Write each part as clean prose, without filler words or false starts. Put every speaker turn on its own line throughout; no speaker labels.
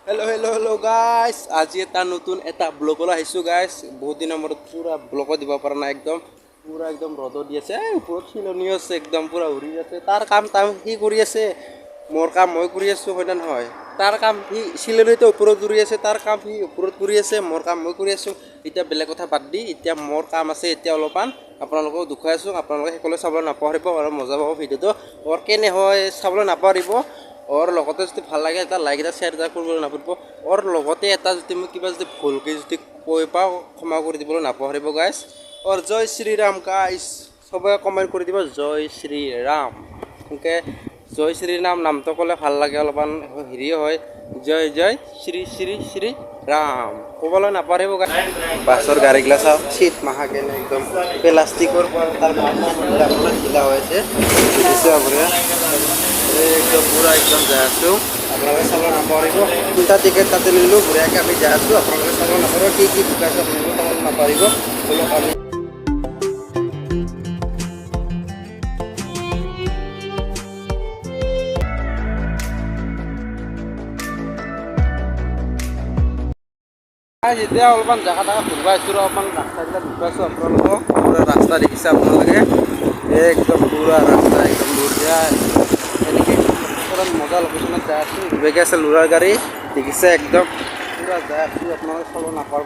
Hello guys. আজি এটা নতুন এটা ব্লগলৈ আহিছোঁ guys. বহুত দিনৰ মূৰত পুৰা ব্লগ দিব পৰা নাই পুৰা একদম ৰ'দ দি আছে। ওপৰত চিলনি আছে একদম পুৰা উৰি আছে। তাৰ কাম সি কৰি আছে। মোৰ কাম মই কৰি আছোঁ হয় না নহয়? তাৰ কাম সি চিলনিতে ওপৰত উৰি আছে। তাৰ কাম সি ওপৰত কৰি আছে। মোৰ কাম মই কৰি আছোঁ। এতিয়া বেলেগ কথা বাদ দি এতিয়া মোৰ কাম আছে এতিয়া অলপমান আপোনালোকক দেখুৱাই আছোঁ। আপোনালোকে সকলোৱে চাবলৈ নাপাহৰিব আৰু মজা পাব ভিডিঅ'টো। اور কেনে হয় চাবলৈ নাপাহৰিব। और লগতে যদি ভাল লাগে এটা লাইক এটা শ্বেয়াৰ এটা কৰিবলৈ নাপাহৰিব और লগতে এটা যদি মই কিবা যদি ভুলকৈ যদি কৈ পাওঁ ক্ষমা কৰি দিবলৈ নাপাহৰিব গাইছ और জয় শ্ৰীৰাম গাইছ সবে কমেণ্ট কৰি দিব জয় শ্ৰীৰাম এনেকৈ জয় শ্ৰীৰাম নামটো ক'লে ভাল লাগে অলপমান হেৰি হয় জয় জয় শ্ৰী শ্ৰী শ্ৰী ৰাম ক'বলৈ নাপাহৰিব গাইছ বাছৰ গাড়ীগিলা চাওক চিট মাহা কেনে একদম প্লাষ্টিকৰ তাৰ আপোনাৰ ঢিলা হৈ আছে एकदम पूरा एकदम যাই আছোঁ আপোনালোকে চাব নাপাহৰিব তিনিটা টিকেট তাতে নিলোঁ বঢ়িয়াকৈ আমি যাই আছোঁ আপোনালোকে চাব নাপাহৰিব কি ঢুকাইছে আপোনালোকে চাব নাপাহৰিব ব'লক আমি এতিয়া অলপমান জেগা ঘূৰিব আহিছোঁ অলপমান ৰাস্তাবিলাক দেখুৱাইছোঁ আপোনালোকক পুৰা ৰাস্তা দেখিছে আপোনালোকে একদম পুৰা ৰাস্তা একদম বঢ়িয়া এনেকৈ মজা লোকেশ্যনত যাই আছোঁ বেগে আছে ল'ৰাৰ গাড়ী দেখিছে একদম পুৰা যাই আছোঁ আপোনালোকে চাব নাপাব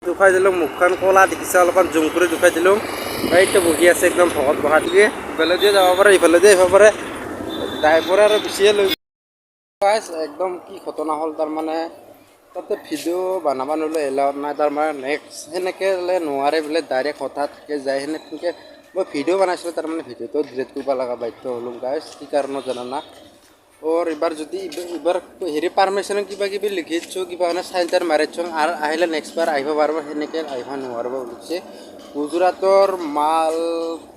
দেখুৱাই দিলোঁ মুখখন ক'লা দেখিছে অলপমান জুম কৰি দেখুৱাই দিলোঁ গাড়ীটো বহি আছে একদম ভকত বহাতকৈ ইফালে দিয়ে যাব পাৰে ইফালে দিয়ে আহিব পাৰে ড্ৰাইভাৰে আৰু বেছিয়ে লৈ একদম কি ঘটনা হ'ল তাৰমানে তাতে ভিডিঅ' বনাব নোৱাৰিলে এলাউড নাই তাৰমানে নেক্সট সেনেকৈ নোৱাৰে বোলে ডাইৰেক্ট হঠাৎকৈ যায় সেনেকৈ মই ভিডিঅ' বনাইছিলোঁ তাৰমানে ভিডিঅ'টো ডিলিট কৰিব লগা বাধ্য হ'লোঁ গাইছ কি কাৰণত জানা और এবাৰ যদি এবাৰ হেৰি পাৰ্মিশ্যন কিবা কিবি লিখি দিছোঁ কিবা মানে চাইন টাইন মাৰি দিছোঁ আৰু আহিলে নেক্সট বাৰ আহিব পাৰিব সেনেকৈ আহিব নোৱাৰিব বুলিছে গুজৰাটৰ মাল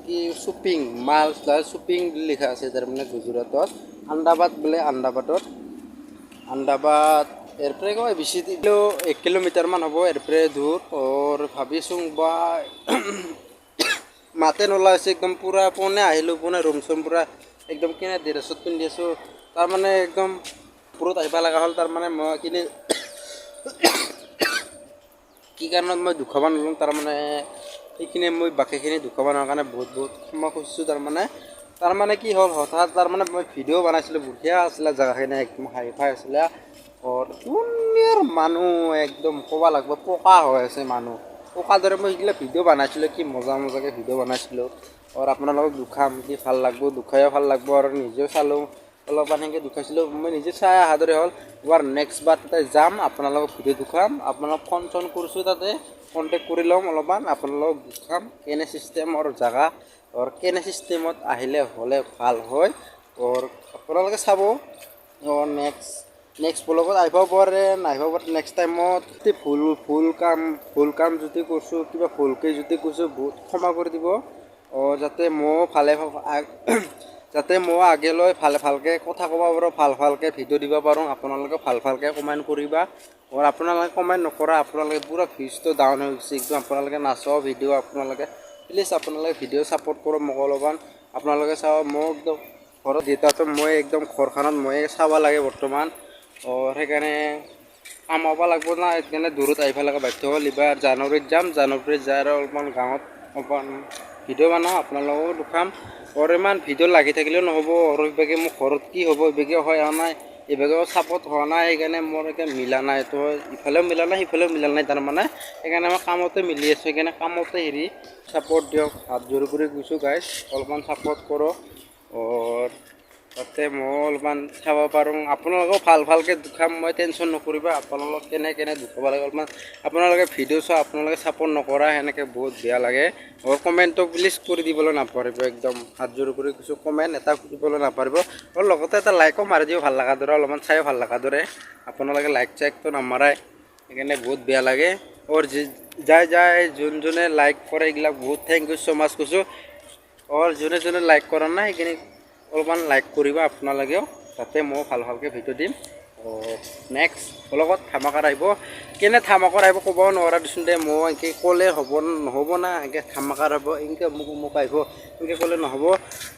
কি শ্বপিং মাল শ্বপিং বুলি লিখা আছে তাৰমানে গুজৰাটত আহমেদাবাদ বোলে আহমেদাবাদ এয়াৰপৰা কয় বেছি দিলেও 1 কিলোমিটাৰমান হ'ব এয়াৰপৰা দূৰ और ভাবিছোঁ বা মাতে নোলাইছে একদম পুৰা পোনে আহিলোঁ পোনে ৰুম চুম পুৰা একদম কেনে ড্ৰেছত পিন্ধি আছোঁ তাৰমানে একদম ওপৰত আহিব লগা হ'ল তাৰমানে মই কিনে কি কাৰণত মই দেখুৱাব নোৱাৰিলোঁ তাৰমানে সেইখিনি মই বাকীখিনি দেখুৱাব নোৱাৰাৰ কাৰণে বহুত ক্ষমা খুজিছোঁ তাৰমানে কি হ'ল হঠাৎ তাৰমানে মই ভিডিঅ' বনাইছিলোঁ বঢ়িয়া আছিলে জেগাখিনি একদম হাই ফাই আছিলে ধুনীয়াৰ মানুহ একদম ক'ব লাগিব পকা হৈ আছে মানুহ পকা দৰে মই সেইগিলা ভিডিঅ' বনাইছিলোঁ কি মজাকৈ ভিডিঅ' বনাইছিলোঁ আৰু আপোনালোকক দুখাম কি ভাল লাগিব দুখায়ো ভাল লাগিব আৰু নিজেও চালোঁ অলপমান সেনেকৈ দেখুৱাইছিলোঁ মই নিজে চাই অহা দৰে হ'ল এবাৰ নেক্সট বাৰ তাতে যাম আপোনালোকক ভিডিঅ' দেখুৱাম আপোনালোকক ফোন চোন কৰিছোঁ তাতে কণ্টেক্ট কৰি ল'ম অলপমান আপোনালোকক দেখুৱাম কেনে ছিষ্টেমৰ জেগা আৰু কেনে ছিষ্টেমত আহিলে হ'লে ভাল হয় আৰু আপোনালোকে চাব নেক্সট ব্লগত আহিব পাৰে নাহিব পাৰে নেক্সট টাইমত যদি ভুল কাম যদি কৰিছোঁ কিবা ভুলকৈ যদি কৈছোঁ বহুত ক্ষমা কৰি দিব যাতে মই যাতে মই আগলৈ ভালকৈ কথা ক'ব পাৰোঁ ভালকৈ ভিডিঅ' দিব পাৰোঁ আপোনালোকে ভালকৈ কমেণ্ট কৰিবা আৰু আপোনালোকে কমেণ্ট নকৰা আপোনালোকে পুৰা ভিউজটো ডাউন হৈ গৈছে একদম আপোনালোকে নাচাওঁ ভিডিঅ' আপোনালোকে প্লিজ আপোনালোকে ভিডিঅ' ছাপোৰ্ট কৰক মোক অলপমান আপোনালোকে চাওঁ মোক একদম ঘৰত দেউতাটো মই একদম ঘৰখনত ময়ে চাব লাগে বৰ্তমান সেইকাৰণে কামাব লাগিব না সেইকাৰণে দূৰত আহিব লগা বাধ্য হ'ল এইবাৰ জানুৱাৰীত যাম জানুৱাৰীত যাই আৰু অলপমান গাঁৱত অলপমান ভিডিঅ' বনাওঁ আপোনালোককো দেখাম আৰু ইমান ভিডিঅ' লাগি থাকিলেও নহ'ব আৰু এইভাগে মোৰ ঘৰত কি হ'ব এইভাগে হয় অহা নাই এইভাগেও ছাপোৰ্ট হোৱা নাই সেইকাৰণে মোৰ এতিয়া মিলা নাই তো ইফালেও মিলা নাই সিফালেও মিলা নাই তাৰমানে সেইকাৰণে মই কামতে মিলি আছোঁ সেইকাৰণে কামতে হেৰি ছাপোৰ্ট দিয়ক হাত জোৰ কৰি কৈছোঁ গাইছ অলপমান ছাপোৰ্ট কৰক তাতে মই অলপমান চাব পাৰোঁ আপোনালোকেও ভালকৈ দেখাম মই টেনশ্যন নকৰিবা আপোনালোক কেনে দেখুৱাব লাগে অলপমান আপোনালোকে ভিডিঅ' চাওঁ আপোনালোকে ছাপোৰ্ট নকৰা সেনেকৈ বহুত বেয়া লাগে আৰু কমেণ্টটো প্লিজ কৰি দিবলৈ নাপাহৰিব একদম হাত জোৰ কৰি কিছু কমেণ্ট এটা দিবলৈ নাপাহৰিব আৰু লগতে এটা লাইকো মাৰি দিওঁ ভাল লগা দৰে অলপমান চাইও ভাল লগা দৰে আপোনালোকে লাইক চাইকটো নামাৰাই সেইকাৰণে বহুত বেয়া লাগে আৰু যাই যোনে লাইক কৰে এইবিলাক বহুত থেংক ইউ ছ' মাছ কৈছোঁ আৰু যোনে লাইক কৰা নাই সেইখিনি অলপমান লাইক কৰিবা আপোনালোকেও যাতে মই ভালকৈ ভিডিঅ' দিম নেক্সট লগত ধামাকাৰ আহিব কেনে ধামাকাৰ আহিব ক'ব নোৱাৰা দেচোন দে মই এনেকৈ ক'লে হ'ব নহ'ব না এনেকৈ ধামাকাৰ হ'ব এনেকৈ মোক আহিব এনেকৈ ক'লে নহ'ব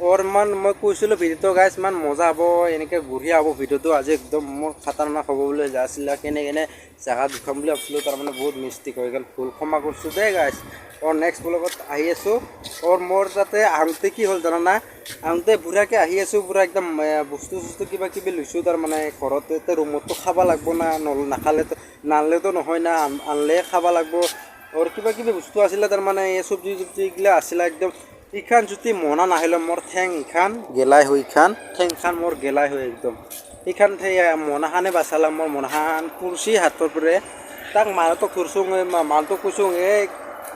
और মান মই কৈছিলোঁ ভিডিঅ'টো গাইছ ইমান মজা হ'ব এনেকৈ বঢ়িয়া হ'ব ভিডিঅ'টো আজি একদম মোৰ খাতাৰনাক হ'ব বুলি যা আছিলে কেনে জেগা দুখাম বুলি ভাবিছিলোঁ তাৰমানে বহুত মিষ্টেক হৈ গ'ল ভুল ক্ষমা কৰিছোঁ দেই গাইছ और नेक्स्ट ब्लॉगत आহি আছোঁ और मोर তাতে আহোঁতে কি হ'ল জানা আহোঁতে বুঢ়াকৈ আহি আছোঁ পুৰা একদম বস্তু চস্তু কিবা কিবি লৈছোঁ তাৰমানে ঘৰতে ৰুমততো খাব লাগিব না নাখালেতো নানলেতো নহয় না আনলে খাব লাগিব और কিবা কিবি বস্তু আছিলে তাৰমানে এই চব্জি এইগিলা আছিলে একদম ইখান যদি মনা নাহিলে মোৰ ঠেং ইখান গেলাই হৈ ইখান ঠেংখান মোৰ গেলাই হৈ একদম ইখান মনাখানে বাচালাম মোৰ মনাখান পুৰচি হাতৰ পৰে তাক মানুহটো কৰিছোঁ মানুহটো কৈছোঁ এই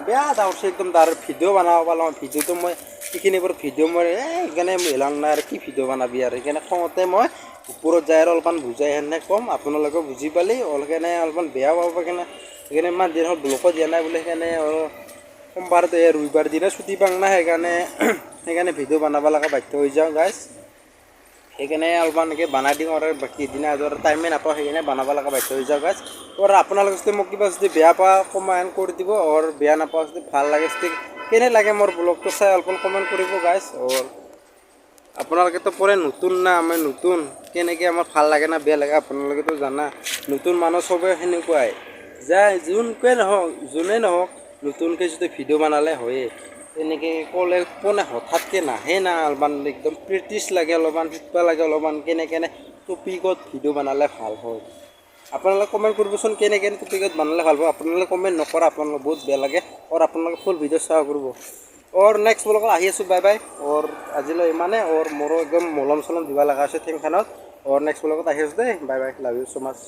বেয়া যাওঁছে একদম তাৰ ভিডিঅ' বনাব পালোঁ ভিডিঅ'টো মই সেইখিনিৰ পৰা ভিডিঅ' মই সেইকাৰণে মিলাং নাই আৰু কি ভিডিঅ' বনাবি আৰু সেইকাৰণে খঙতে মই ওপৰত যাই আৰু অলপমান বুজাই সেনে ক'ম আপোনালোকে বুজি পালি অলকাৰণে অলপমান বেয়া পাব সেইকাৰণে ইমান দিন হ'ল ব্লকো দিয়া নাই বোলে সেইকাৰণে সোমবাৰতে ৰবিবাৰ দিনা ছুটি পাং না সেইকাৰণে ভিডিঅ' বনাব লগা বাধ্য হৈ যাওঁ গাইছ সেইকাৰণে অলপমান এনেকৈ বনাই দিওঁ আৰু বাকী দিনা আৰু টাইমে নাপাওঁ সেইকাৰণে বনাব লগা বাধ্য হৈ যাওঁ গাইছ আৰু আপোনালোকে যদি মোক কিবা যদি বেয়া পোৱা কমেণ্ট কৰি দিব আৰু বেয়া নাপাওঁ যদি ভাল লাগে যদি কেনে লাগে মোৰ ব্লগটো চাই অলপমান কমেণ্ট কৰিব গাইছ আৰু আপোনালোকেতো পৰে নতুন না আমি নতুন কেনেকৈ আমাৰ ভাল লাগে না বেয়া লাগে আপোনালোকেতো জানা নতুন মানুহ চবে সেনেকুৱাই যায় যোনে নহওক নতুনকৈ যদি ভিডিঅ' বনালে হয়ে এনেকৈ ক'লে কোনে হঠাৎকৈ নাহে না অলপমান একদম প্ৰেক্টিচ লাগে অলপমান শিকিব লাগে অলপমান কেনে টপিকত ভিডিঅ' বনালে ভাল হয় আপোনালোকে কমেণ্ট কৰিবচোন কেনে টপিকত বনালে ভাল হ'ব আপোনালোকে কমেণ্ট নকৰা আপোনালোকে বহুত বেয়া লাগে আৰু আপোনালোকে ফুল ভিডিঅ' চোৱা কৰিব और नेक्स्ट ब्लॉगत आহি আছোঁ बाय बाय और আজিলৈ ইমানে और মোৰো একদম মলম চলম দিব লগা আছে ঠেংখানত और नेक्स्ट ब्लॉगत आহি আছোঁ দেই बाय बाय লাভ ইউ सो माच